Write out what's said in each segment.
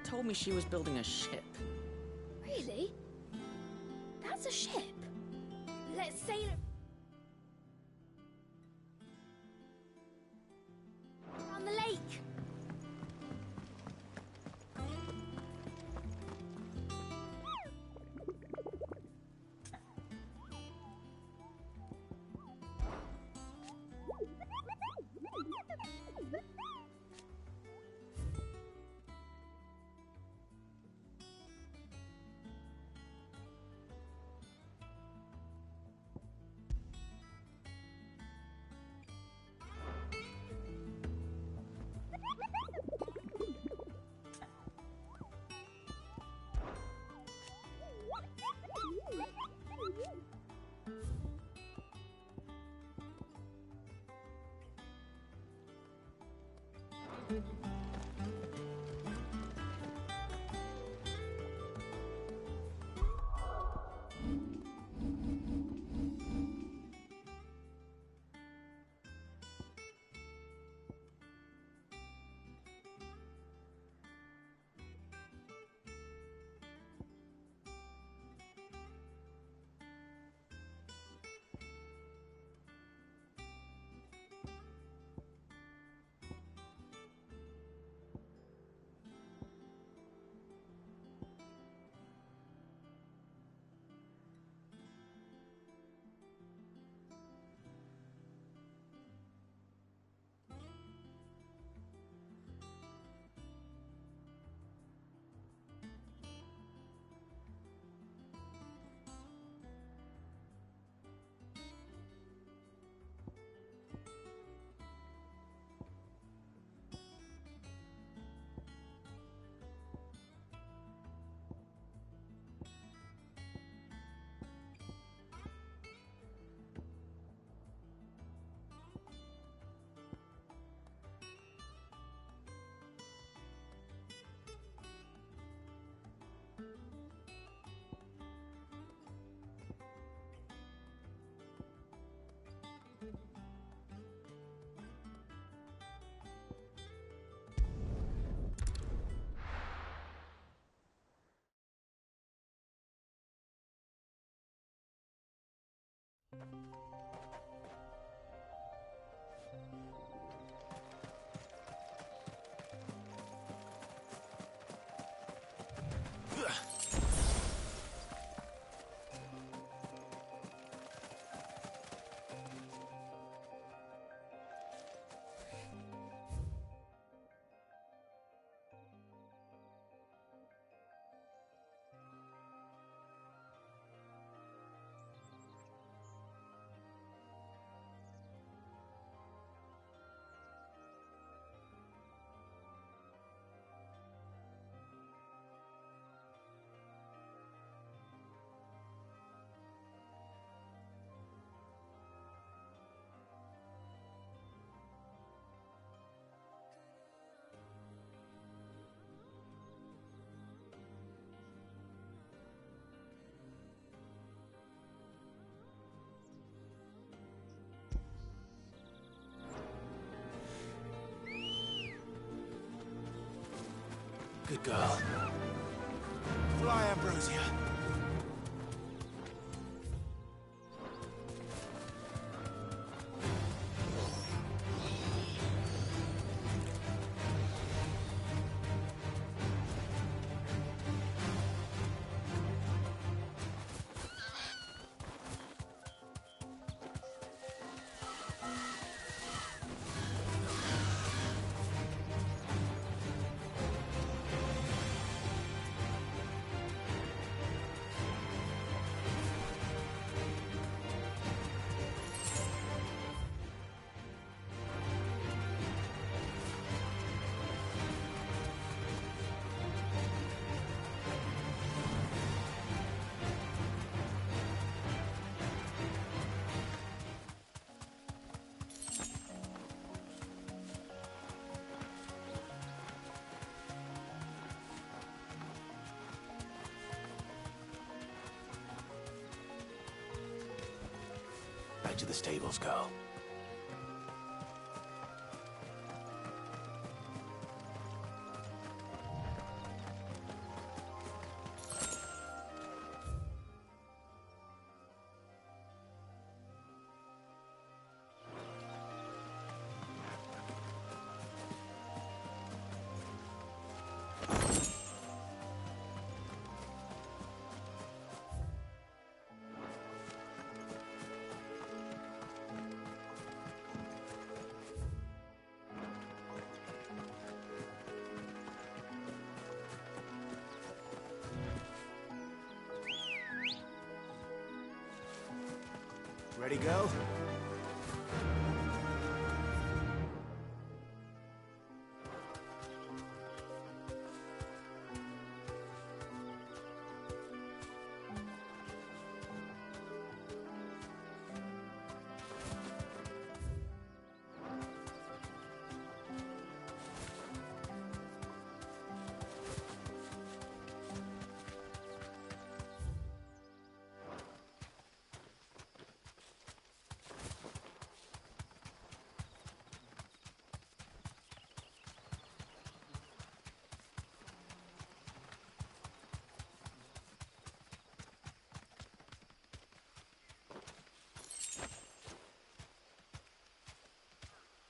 told me she was building a ship. Really? That's a ship? Let's sail it around the lake. Good girl. Fly, Ambrosia. Back to the stables, girl. Ready, girl?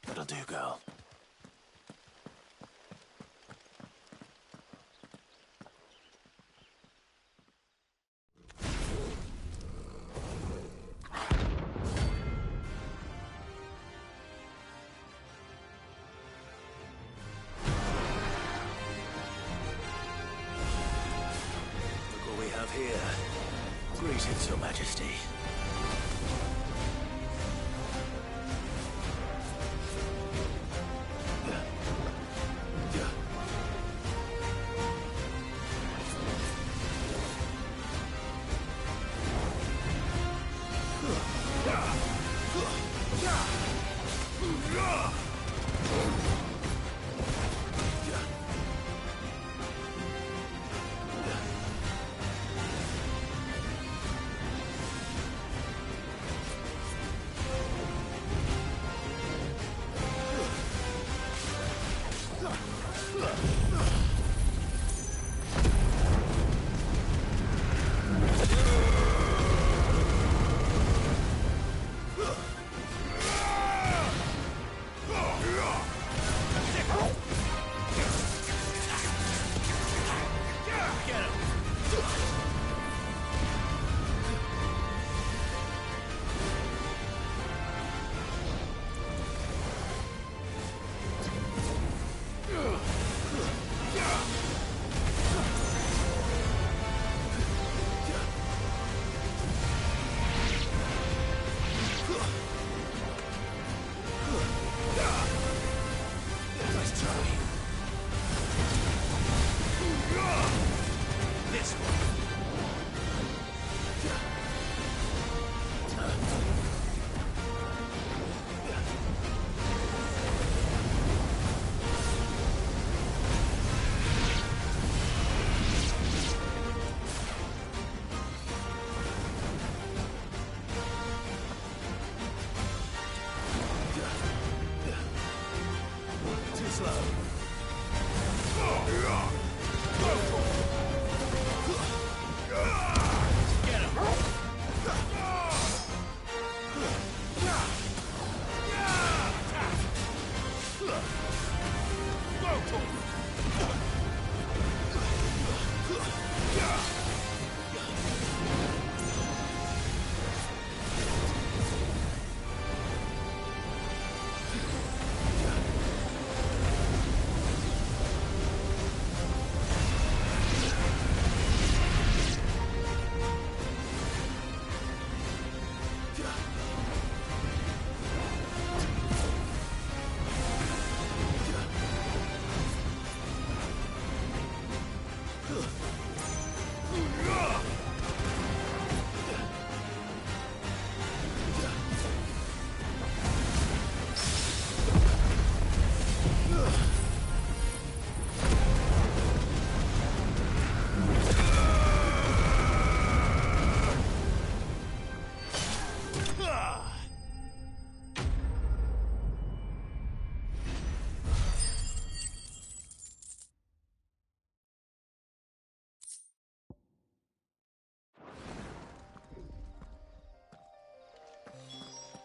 That'll do, girl. Look what we have here. Greetings, Your Majesty.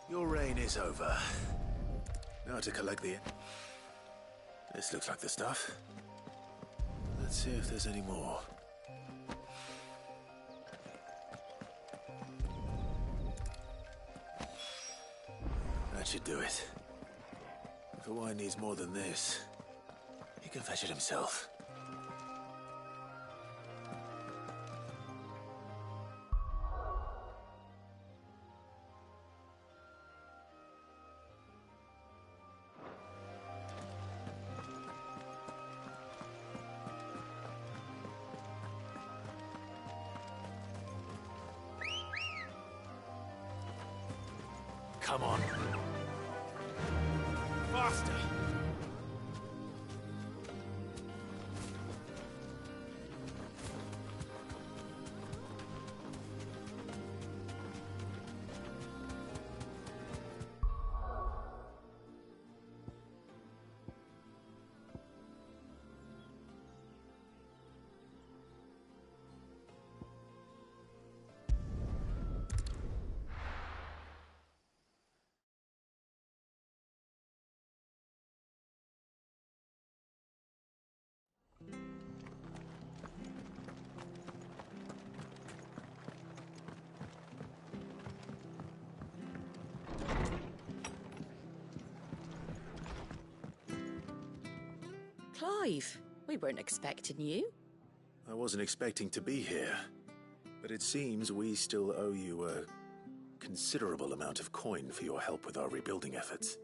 Your reign is over. Now to collect the... This looks like the stuff. Let's see if there's any more. That should do it. If the wine needs more than this, he can fetch it himself. come on. Faster! Clive, we weren't expecting you. I wasn't expecting to be here, but it seems we still owe you a considerable amount of coin for your help with our rebuilding efforts.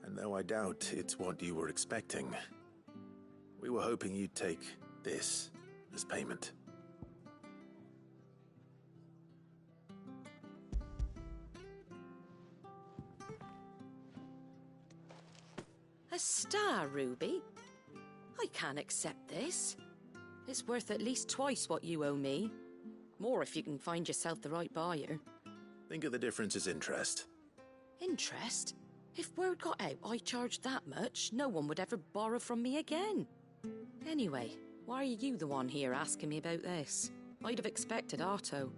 And though I doubt it's what you were expecting, we were hoping you'd take this as payment. A star ruby? I can't accept this. It's worth at least twice what you owe me. More if you can find yourself the right buyer. Think of the difference as interest. Interest? If word got out I charged that much, no one would ever borrow from me again. Anyway, why are you the one here asking me about this? I'd have expected Otto.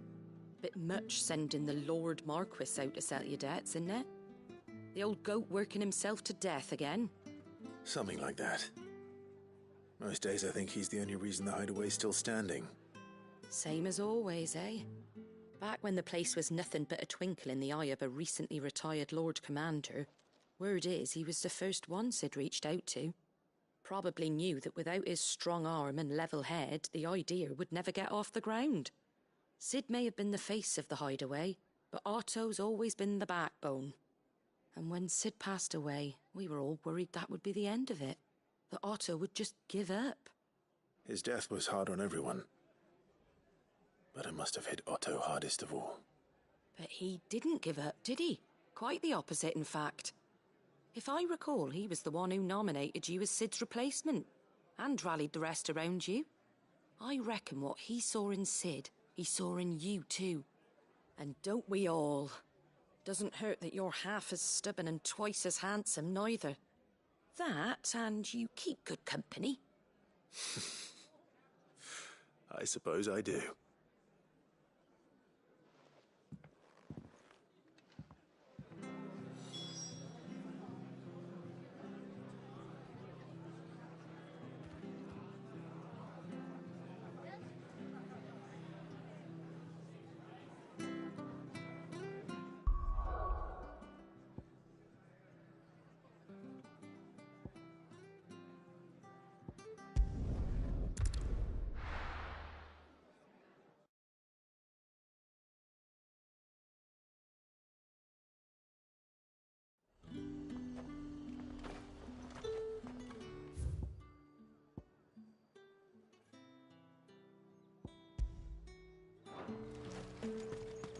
Bit much sending the Lord Marquis out to settle your debts, isn't it? The old goat working himself to death again. Something like that. Most days I think he's the only reason the hideaway's still standing. Same as always, eh? Back when the place was nothing but a twinkle in the eye of a recently retired Lord Commander, word is he was the first one Sid reached out to. Probably knew that without his strong arm and level head, the idea would never get off the ground. Sid may have been the face of the hideaway, but Otto's always been the backbone. And when Sid passed away, we were all worried that would be the end of it. That Otto would just give up. His death was hard on everyone. But it must have hit Otto hardest of all. But he didn't give up, did he? Quite the opposite, in fact. If I recall, he was the one who nominated you as Sid's replacement, and rallied the rest around you. I reckon what he saw in Sid, he saw in you too. And don't we all? Doesn't hurt that you're half as stubborn and twice as handsome, neither. That, and you keep good company. I suppose I do.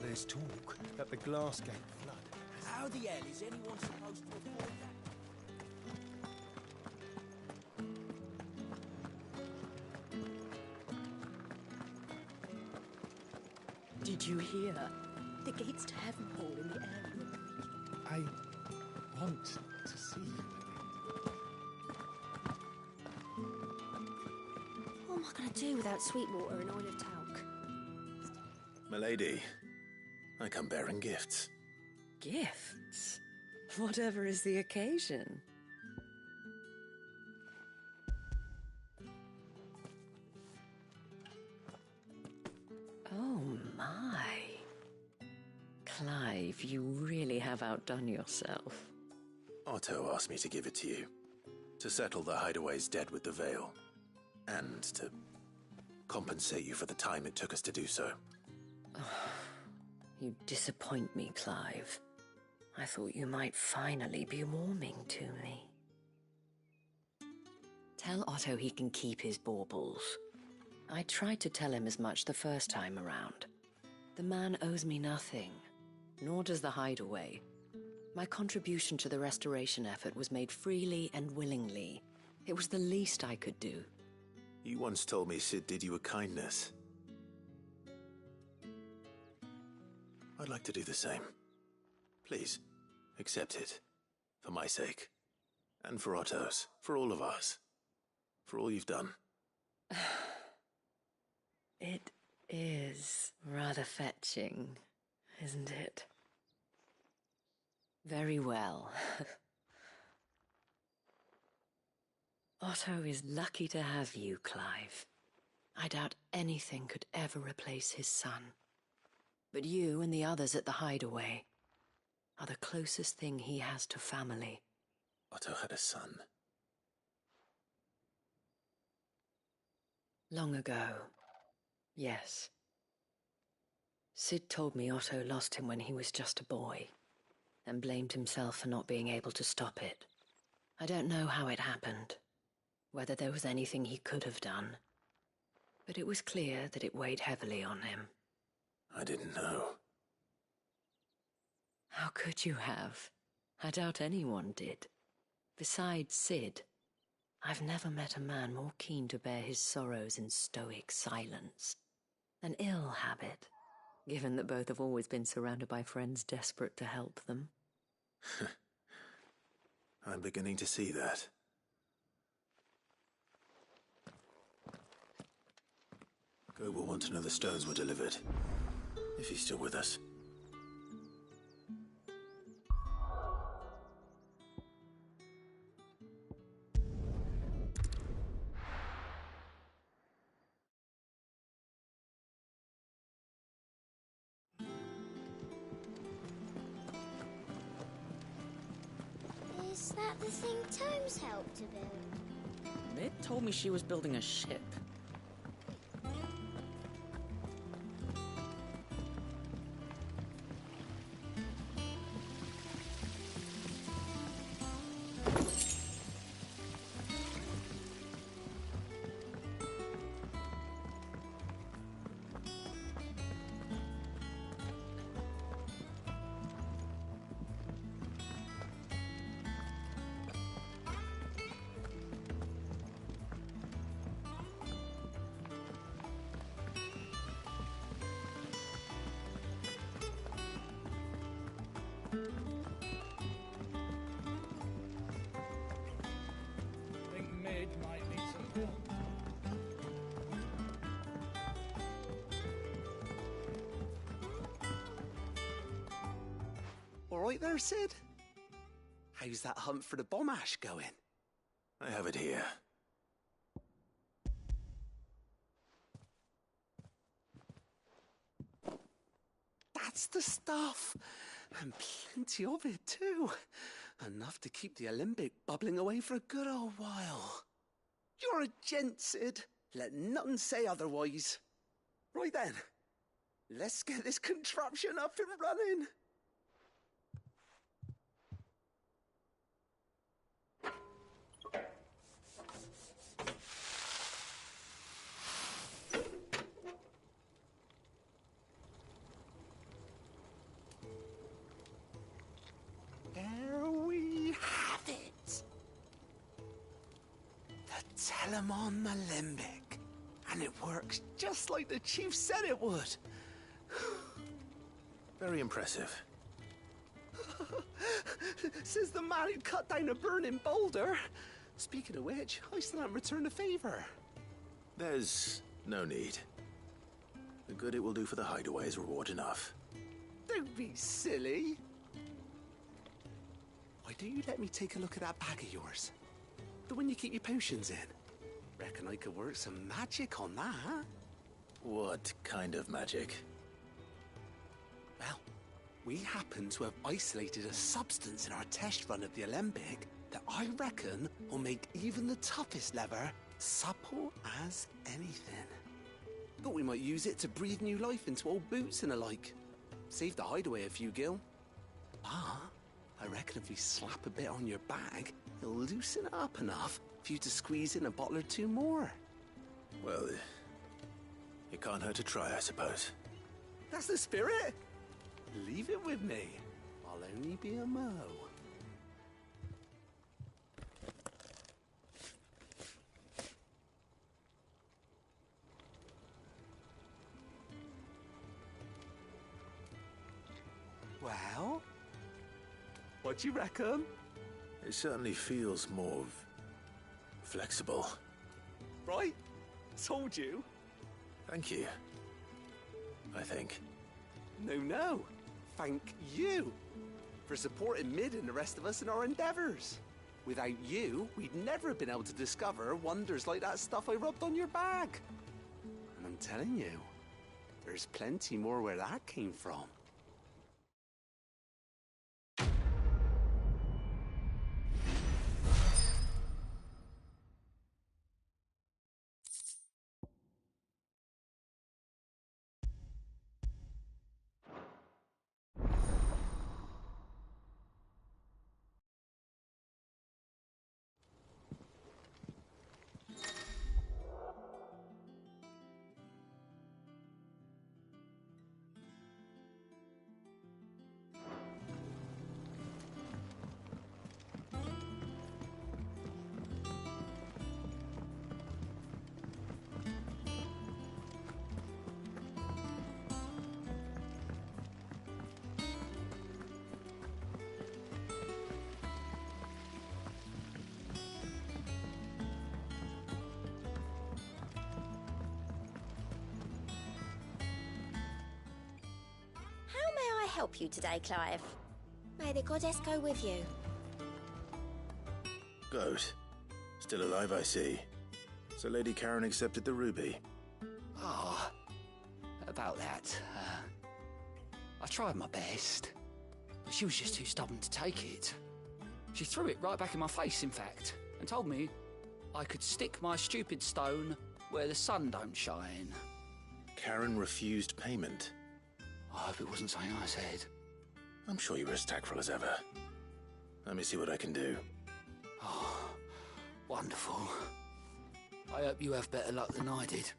There's talk that the glass gate flood. How the hell is anyone supposed to afford that? Did you hear? The gates to heaven hall in the air were breaking. I want to see you. What am I going to do without Sweetwater and Oil of Talc? Milady, I come bearing gifts. Gifts? Whatever is the occasion. Oh my. Clive, you really have outdone yourself. Otto asked me to give it to you. To settle the hideaway's debt with the veil. And to compensate you for the time it took us to do so. You disappoint me, Clive. I thought you might finally be warming to me. Tell Otto he can keep his baubles. I tried to tell him as much the first time around. The man owes me nothing, nor does the hideaway. My contribution to the restoration effort was made freely and willingly. It was the least I could do. You once told me Sid did you a kindness. I'd like to do the same. Please, accept it. For my sake. And for Otto's. For all of us. For all you've done. It is rather fetching, isn't it? Very well. Otto is lucky to have you, Clive. I doubt anything could ever replace his son. But you and the others at the hideaway are the closest thing he has to family. Otto had a son. Long ago, yes. Sid told me Otto lost him when he was just a boy, and blamed himself for not being able to stop it. I don't know how it happened, whether there was anything he could have done, but it was clear that it weighed heavily on him. I didn't know. How could you have? I doubt anyone did. Besides Sid, I've never met a man more keen to bear his sorrows in stoic silence. An ill habit, given that both have always been surrounded by friends desperate to help them. I'm beginning to see that. Go will want to know the stones were delivered. If he's still with us. Is that the thing Tomes helped to build? Mid told me she was building a ship. Think Mid might need some help. All right there, Sid? How's that hunt for the bomb ash going? I have it here. That's the stuff. And plenty of it, too. Enough to keep the Olympic bubbling away for a good old while. You're a gent, Sid. Let none say otherwise. Right then, let's get this contraption up and running. There we have it. The Telemon Malembic. And it works just like the chief said it would. Very impressive. Says the man who cut down a burning boulder. Speaking of which, I still haven't returned the favor. There's no need. The good it will do for the hideaway is reward enough. Don't be silly. Why don't you let me take a look at that bag of yours? The one you keep your potions in. Reckon I could work some magic on that. What kind of magic? Well, we happen to have isolated a substance in our test run of the Olympic that I reckon will make even the toughest leather supple as anything. Thought we might use it to breathe new life into old boots and the like. Save the hideaway a few gil. But I reckon if we slap a bit on your bag, it'll loosen it up enough for you to squeeze in a bottle or two more. Well, it can't hurt to try, I suppose. That's the spirit. Leave it with me. I'll only be a mo. Well, what do you reckon? It certainly feels more flexible. Right? Told you. Thank you. I think. No. Thank you for supporting Mid and the rest of us in our endeavors. Without you, we'd never have been able to discover wonders like that stuff I rubbed on your bag. And I'm telling you, there's plenty more where that came from. How may I help you today, Clive? May the goddess go with you. Goat. Still alive, I see. So Lady Karen accepted the ruby. Ah, about that. I tried my best, but she was just too stubborn to take it. She threw it right back in my face, in fact, and told me I could stick my stupid stone where the sun don't shine. Karen refused payment. I hope it wasn't something I said. I'm sure you were as tactful as ever. Let me see what I can do. Oh, wonderful. I hope you have better luck than I did.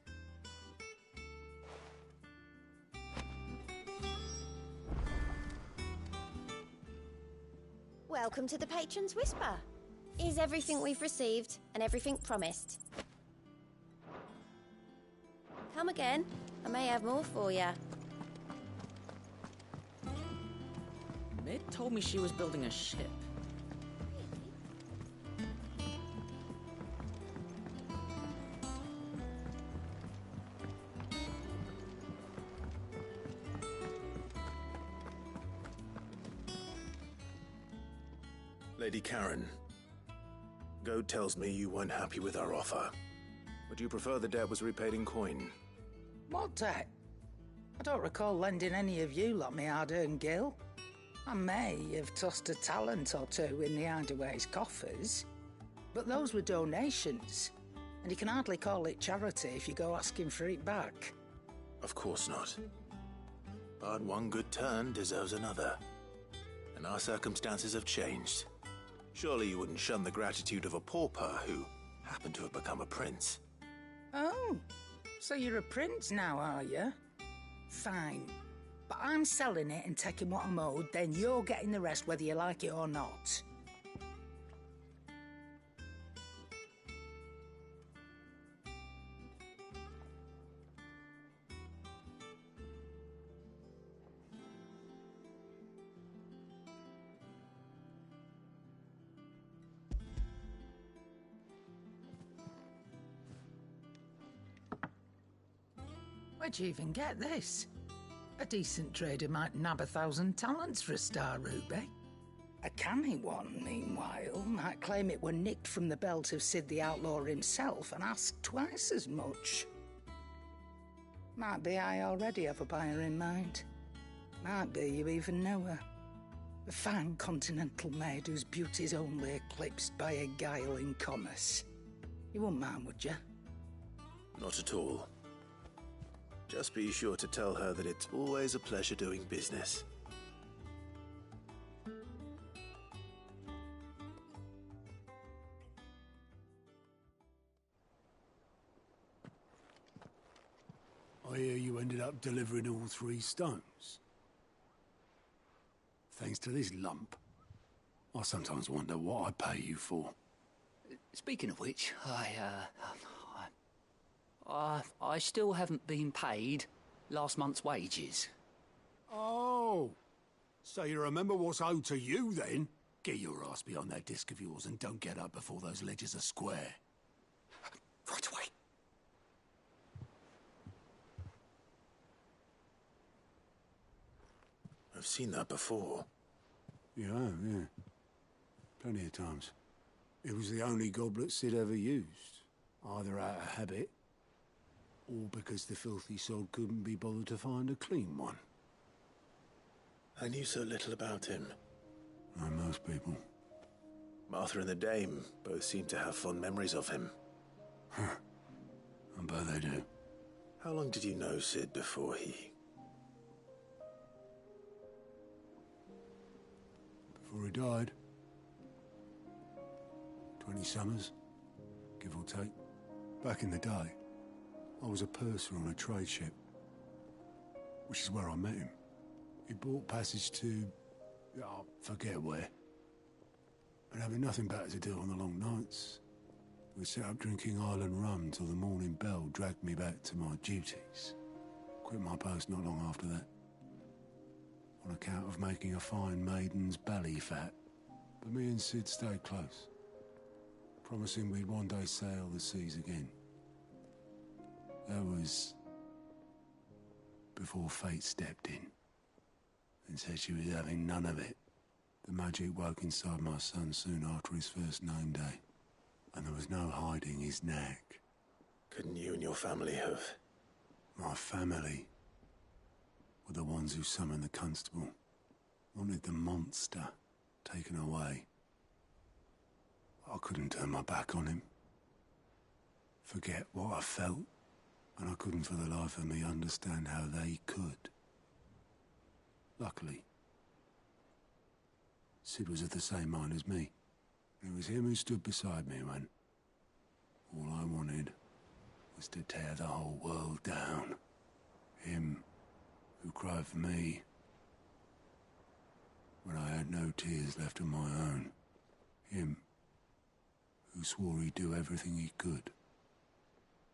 Welcome to the Patron's Whisper. Is everything we've received and everything promised? Come again. I may have more for you. Mid told me she was building a ship. Lady Karen, Goat tells me you weren't happy with our offer. Would you prefer the debt was repaid in coin? What debt? I don't recall lending any of you lot me hard-earned gil. I may have tossed a talent or two in the Hideaway's coffers, but those were donations, and you can hardly call it charity if you go asking for it back. Of course not. But one good turn deserves another. And our circumstances have changed. Surely you wouldn't shun the gratitude of a pauper who happened to have become a prince. Oh, so you're a prince now, are you? Fine. But I'm selling it and taking what I'm owed, then you're getting the rest whether you like it or not. Where'd you even get this? A decent trader might nab 1,000 talents for a star ruby. A canny one, meanwhile, might claim it were nicked from the belt of Sid the Outlaw himself and ask twice as much. Might be I already have a buyer in mind. Might be you even know her. A fine continental maid whose beauty's only eclipsed by a guile in commerce. You wouldn't mind, would you? Not at all. Just be sure to tell her that it's always a pleasure doing business. I hear you ended up delivering all 3 stones. thanks to this lump. I sometimes wonder what I pay you for. Speaking of which, I still haven't been paid last month's wages. Oh, so you remember what's owed to you then? Get your ass behind that disc of yours and don't get up before those ledgers are square. Right away. I've seen that before. You have, yeah. Plenty of times. It was the only goblet Sid ever used, either out of habit, or because the filthy sod couldn't be bothered to find a clean one. I knew so little about him. Like most people. Martha and the Dame both seem to have fond memories of him. Huh. I bet they do. How long did you know Sid before he... Before he died? 20 summers, give or take. Back in the day, I was a purser on a trade ship, which is where I met him. He bought passage to... I forget where. And having nothing better to do on the long nights, we set up drinking island rum till the morning bell dragged me back to my duties. Quit my post not long after that, on account of making a fine maiden's belly fat. But me and Sid stayed close, promising we'd one day sail the seas again. That was before fate stepped in and said she was having none of it. The magic woke inside my son soon after his first name day, and there was no hiding his knack. Couldn't you and your family have... My family were the ones who summoned the constable, wanted the monster taken away. I couldn't turn my back on him, forget what I felt, and I couldn't for the life of me understand how they could. Luckily, Sid was of the same mind as me. It was him who stood beside me when all I wanted was to tear the whole world down. Him who cried for me when I had no tears left of my own. Him who swore he'd do everything he could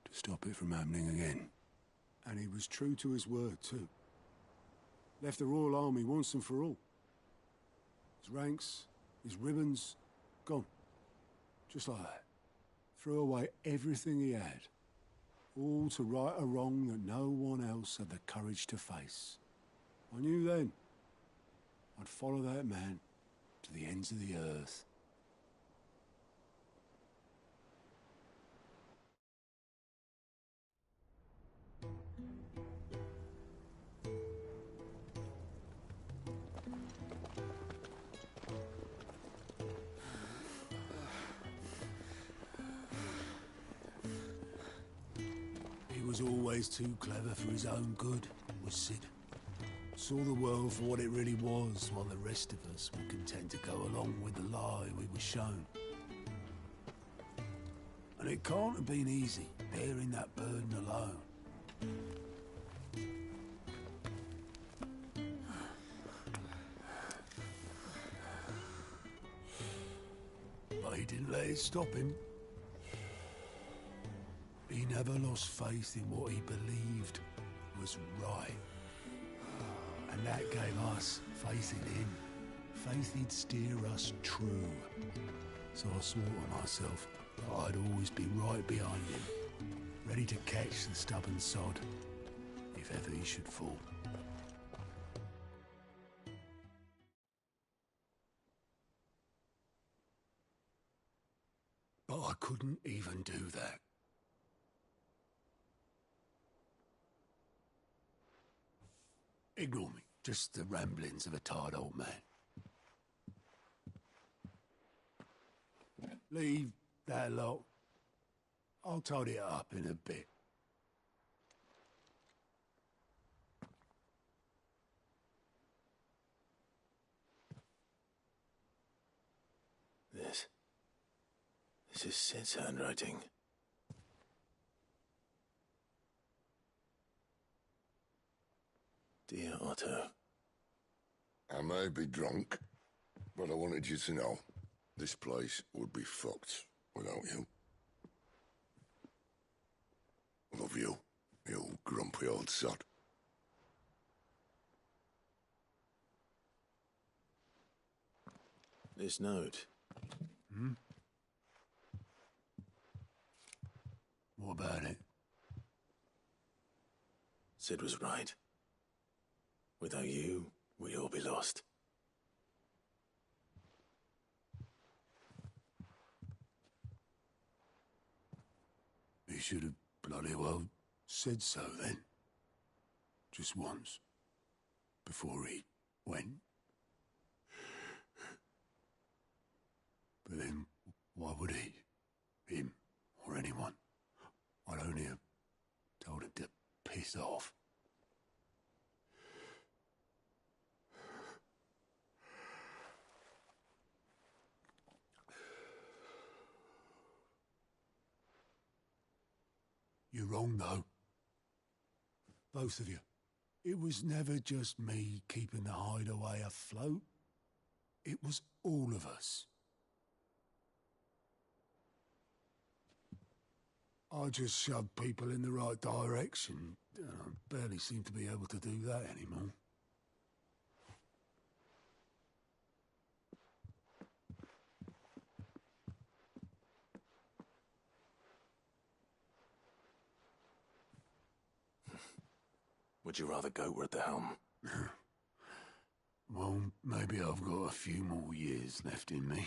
to stop it from happening again. And he was true to his word, too. Left the Royal Army once and for all. His ranks, his ribbons, gone. Just like that. Threw away everything he had. All to right a wrong that no one else had the courage to face. I knew then I'd follow that man to the ends of the earth. He was always too clever for his own good, was Sid. Saw the world for what it really was, while the rest of us were content to go along with the lie we were shown. And it can't have been easy, bearing that burden alone. But he didn't let it stop him. He never lost faith in what he believed was right. And that gave us faith in him. Faith he'd steer us true. So I swore to myself that I'd always be right behind him, ready to catch the stubborn sod, if ever he should fall. But I couldn't even do that. Ignore me. Just the ramblings of a tired old man. Leave that lot. I'll tidy it up in a bit. This is Sid's handwriting. Dear Otto, I may be drunk, but I wanted you to know this place would be fucked without you. Love you, you grumpy old sod. This note. Hmm? What about it? Sid was right. Without you, we'd all be lost. He should have bloody well said so then. Just once. Before he went. But then, why would he? Him, or anyone? I'd only have told him to piss off. You're wrong, though. Both of you. It was never just me keeping the hideaway afloat. It was all of us. I just shoved people in the right direction. I barely seem to be able to do that anymore. Would you rather goat were at the helm? Well, maybe I've got a few more years left in me.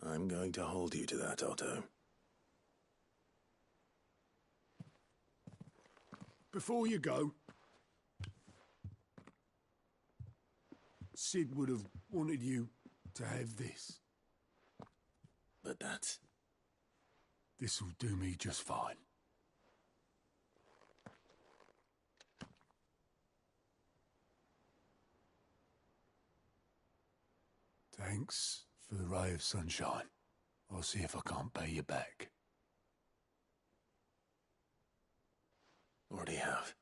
I'm going to hold you to that, Otto. Before you go, Sid would have wanted you to have this. But that's... This'll do me just fine. Thanks for the ray of sunshine. I'll see if I can't pay you back. Already have.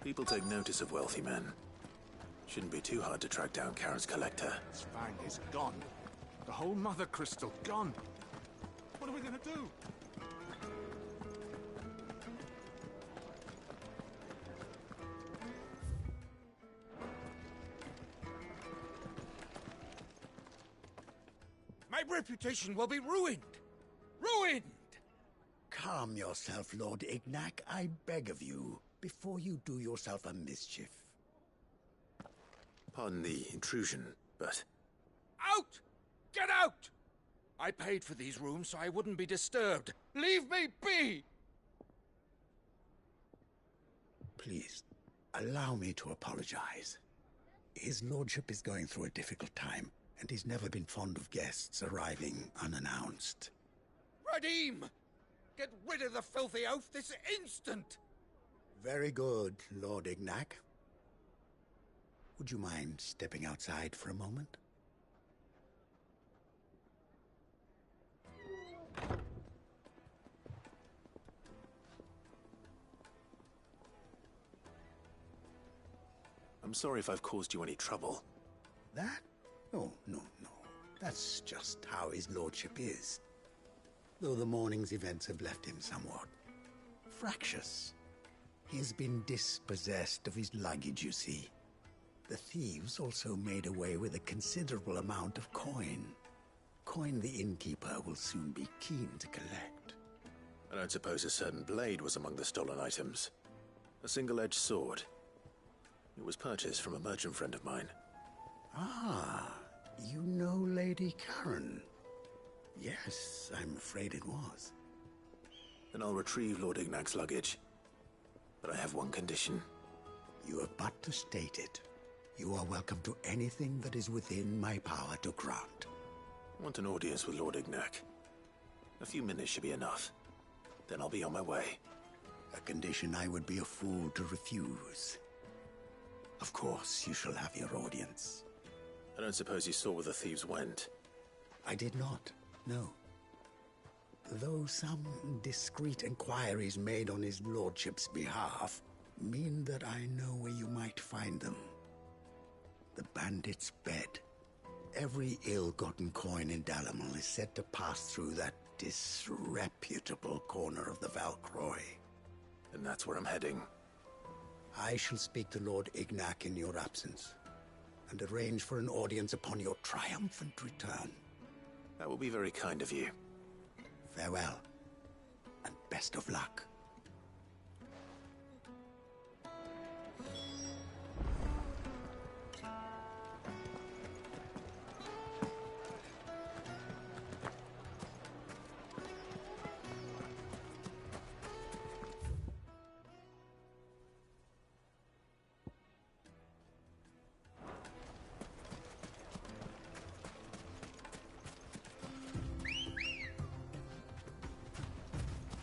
People take notice of wealthy men. Shouldn't be too hard to track down Karen's collector. Fang is gone. The whole mother crystal gone. What are we gonna do? My reputation will be ruined! Ruined! Calm yourself, Lord Ignac, I beg of you, before you do yourself a mischief. Pardon the intrusion, but... Out! Get out! I paid for these rooms so I wouldn't be disturbed. Leave me be! Please, allow me to apologize. His lordship is going through a difficult time, and he's never been fond of guests arriving unannounced. Radim! Get rid of the filthy oaf this instant! Very good, Lord Ignac. Would you mind stepping outside for a moment? I'm sorry if I've caused you any trouble. That? Oh, no. That's just how his lordship is. Though the morning's events have left him somewhat fractious. He's been dispossessed of his luggage, you see. The thieves also made away with a considerable amount of coin. Coin the innkeeper will soon be keen to collect. I don't suppose a certain blade was among the stolen items. A single-edged sword. It was purchased from a merchant friend of mine. Ah, you know Lady Karen. Yes, I'm afraid it was. Then I'll retrieve Lord Ignac's luggage. But I have one condition. You have but to state it. You are welcome to anything that is within my power to grant. I want an audience with Lord Ignac. A few minutes should be enough. Then I'll be on my way. A condition I would be a fool to refuse. Of course, you shall have your audience. I don't suppose you saw where the thieves went? I did not, no. Though some discreet inquiries made on his lordship's behalf mean that I know where you might find them. The bandit's bed. Every ill-gotten coin in Dalamal is said to pass through that disreputable corner of the Valcroy. And that's where I'm heading. I shall speak to Lord Ignac in your absence, and arrange for an audience upon your triumphant return. That will be very kind of you. Farewell, and best of luck.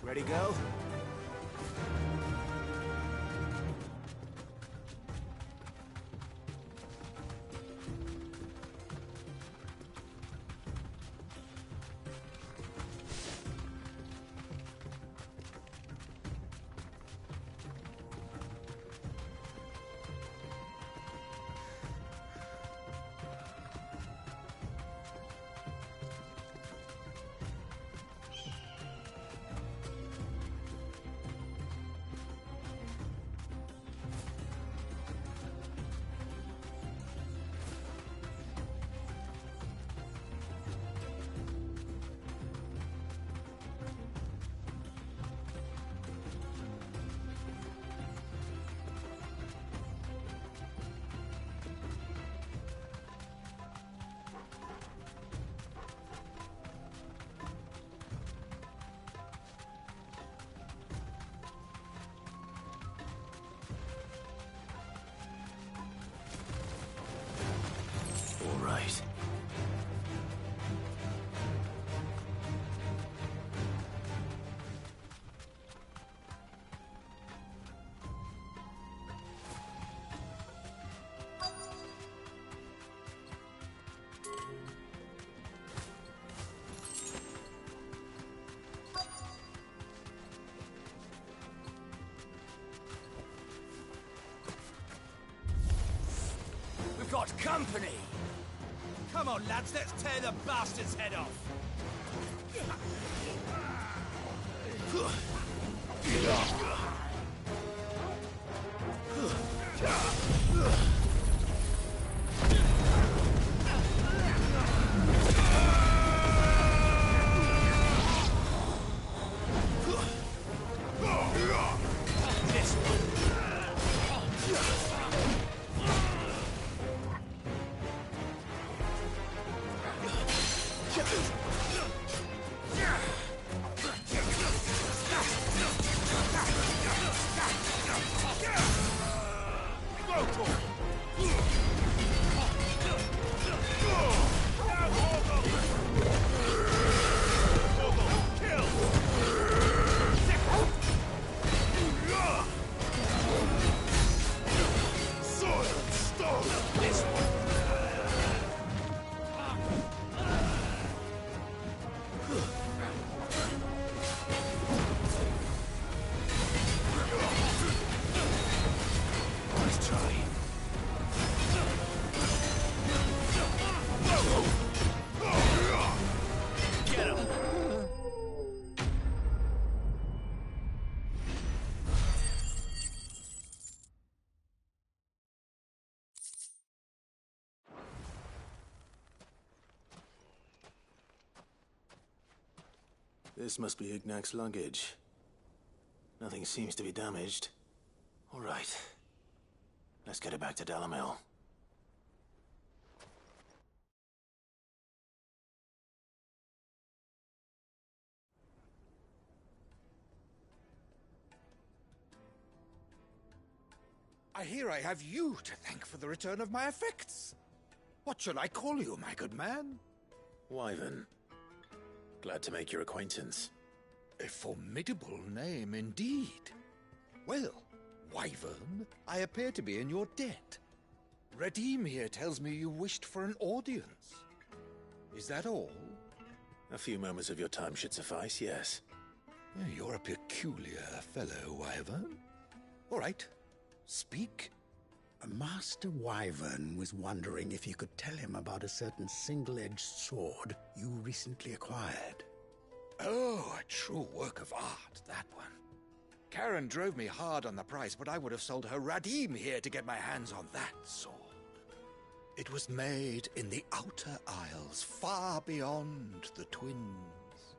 Ready, go? got company! Come on, lads, let's tear the bastard's head off! This must be Ignac's luggage. Nothing seems to be damaged. All right. Let's get it back to Dalamil. I hear I have you to thank for the return of my effects. What shall I call you, my good man? Wyvern. Glad to make your acquaintance. A formidable name indeed. Well, Wyvern, I appear to be in your debt. Redeem here tells me you wished for an audience. Is that all? A few moments of your time should suffice, yes. You're a peculiar fellow, Wyvern. All right, speak. Master Wyvern was wondering if you could tell him about a certain single-edged sword you recently acquired. Oh, a true work of art, that one. Karen drove me hard on the price, but I would have sold her Radim here to get my hands on that sword. It was made in the Outer Isles, far beyond the Twins,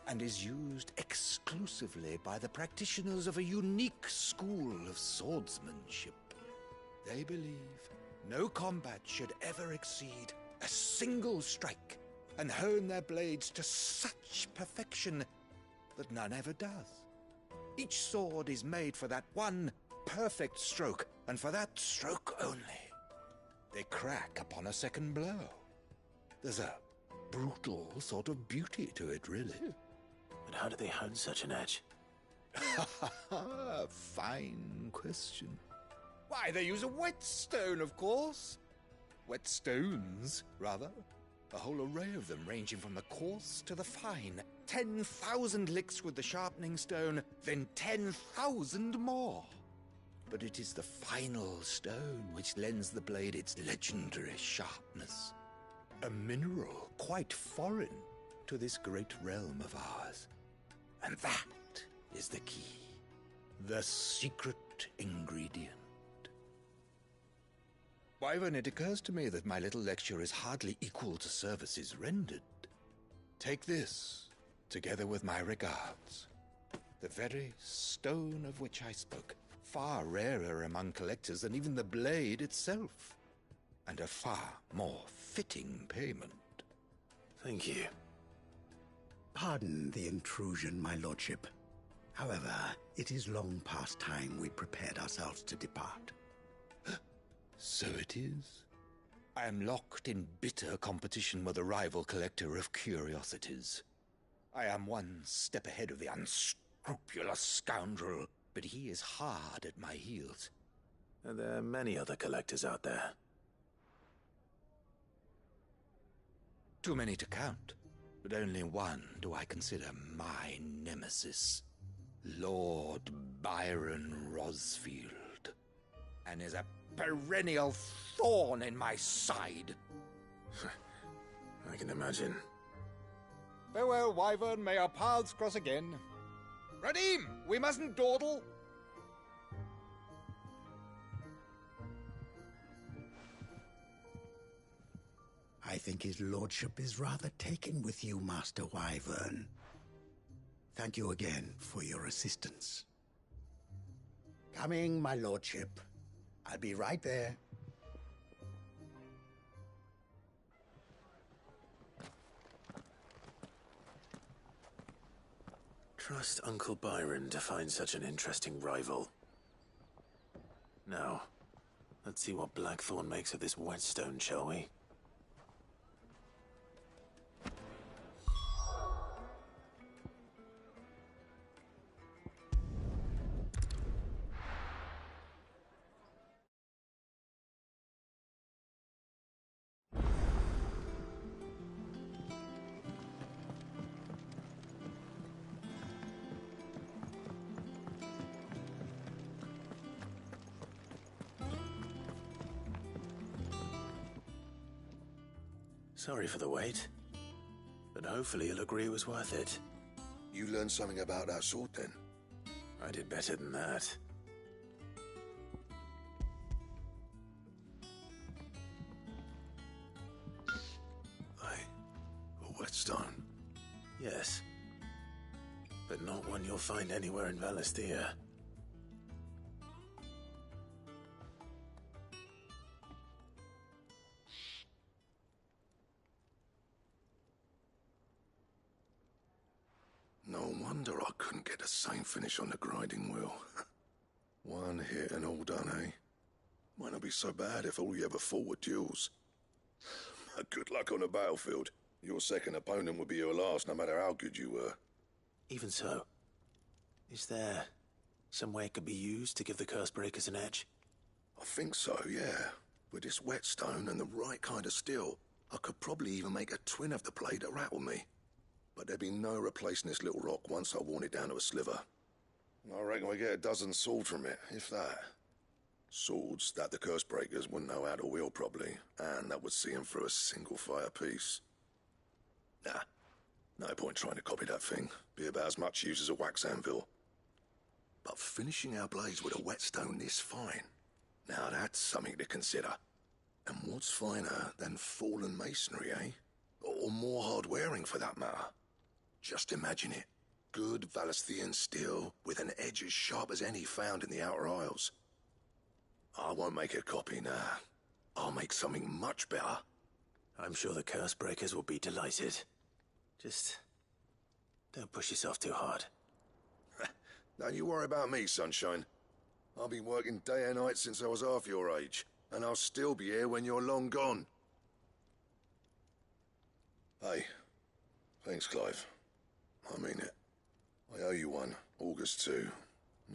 and is used exclusively by the practitioners of a unique school of swordsmanship. They believe no combat should ever exceed a single strike, and hone their blades to such perfection that none ever does. Each sword is made for that one perfect stroke, and for that stroke only. They crack upon a second blow. There's a brutal sort of beauty to it, really. But how do they hone such an edge? Fine question. Why, they use a whetstone, of course. Whetstones, rather. A whole array of them, ranging from the coarse to the fine. 10,000 licks with the sharpening stone, then 10,000 more. But it is the final stone which lends the blade its legendary sharpness. A mineral quite foreign to this great realm of ours. And that is the key. The secret ingredient. Wyvern, it occurs to me that my little lecture is hardly equal to services rendered. Take this, together with my regards. The very stone of which I spoke, far rarer among collectors than even the blade itself, and a far more fitting payment. Thank you. Pardon the intrusion, my lordship. However, it is long past time we prepared ourselves to depart. So it is. I am locked in bitter competition with a rival collector of curiosities. I am one step ahead of the unscrupulous scoundrel, but he is hard at my heels. And there are many other collectors out there. Too many to count, but only one do I consider my nemesis. Lord Byron Rosfield. And is a perennial thorn in my side. I can imagine. Farewell, Wyvern. May our paths cross again. Radim, we mustn't dawdle. I think his lordship is rather taken with you, Master Wyvern. Thank you again for your assistance. Coming, my lordship. I'll be right there. Trust Uncle Byron to find such an interesting rival. Now, let's see what Blackthorn makes of this whetstone, shall we? Sorry for the wait, but hopefully you'll agree it was worth it. You learned something about that sword, then? I did better than that. A whetstone? Yes, but not one you'll find anywhere in Valisthea. No wonder I couldn't get the same finish on the grinding wheel. One hit and all done, eh? Might not be so bad if all you ever fought were duels. Good luck on the battlefield. Your second opponent would be your last, no matter how good you were. Even so, is there some way it could be used to give the Cursebreakers an edge? I think so, yeah. With this whetstone and the right kind of steel, I could probably even make a twin of the blade that rattled me. But there'd be no replacing this little rock once I worn it down to a sliver. I reckon we get a dozen swords from it, if that. Swords that the Cursebreakers wouldn't know how to wield properly, and that would see them through a single fire piece. Nah, no point trying to copy that thing. Be about as much use as a wax anvil. But finishing our blades with a whetstone this fine, now that's something to consider. And what's finer than fallen masonry, eh? Or more hard-wearing, for that matter. Just imagine it. Good Valisthean steel with an edge as sharp as any found in the Outer Isles. I won't make a copy, nah. I'll make something much better. I'm sure the Cursebreakers will be delighted. Just don't push yourself too hard. Don't you worry about me, sunshine. I've been working day and night since I was half your age, and I'll still be here when you're long gone. Hey, thanks, Clive. I mean it. I owe you one, August too.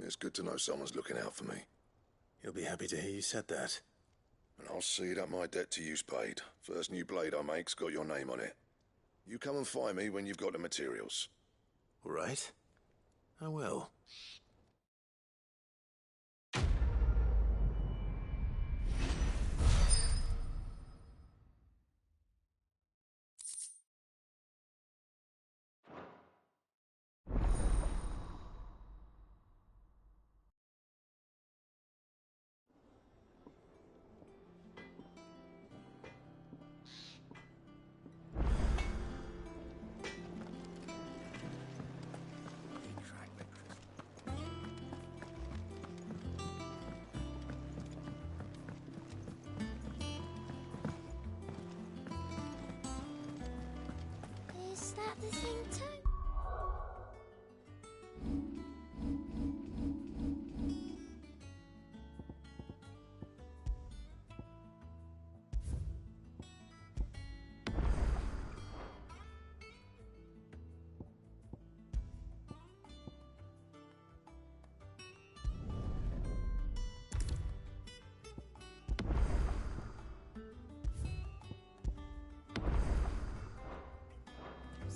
It's good to know someone's looking out for me. He'll be happy to hear you said that. And I'll see that my debt to you's paid. First new blade I make's got your name on it. You come and find me when you've got the materials. All right. I will. Is that the thing too?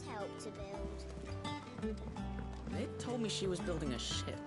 Help to build. They told me she was building a ship.